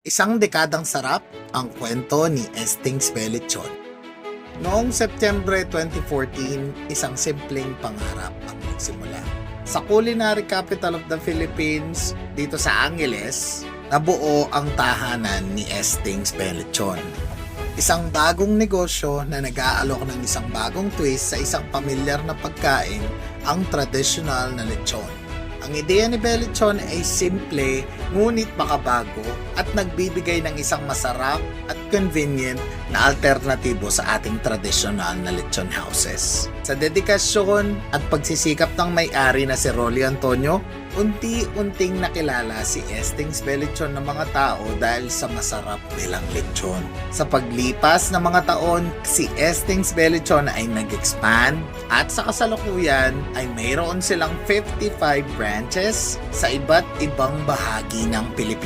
Isang dekadang sarap ang kwento ni Estings Belechon. Noong Setyembre 2014, isang simpleng pangarap ang nagsimula. Sa culinary capital of the Philippines, dito sa Angeles, nabuo ang tahanan ni Estings Belechon. Isang bagong negosyo na nag-aalok ng isang bagong twist sa isang pamilyar na pagkain, ang traditional na lechon. Ang ideya ni Belechon ay simple ngunit makabago at nagbibigay ng isang masarap at convenient na alternatibo sa ating traditional na lechon houses. Sa dedikasyon at pagsisikap ng may-ari na si Rolly Antonio, unti-unting nakilala si Estings Belechon ng mga tao dahil sa masarap nilang lechon. Sa paglipas ng mga taon, si Estings Belechon ay nag-expand at sa kasalukuyan ay mayroon silang 55 branches sa iba't ibang bahagi ng Pilipinas.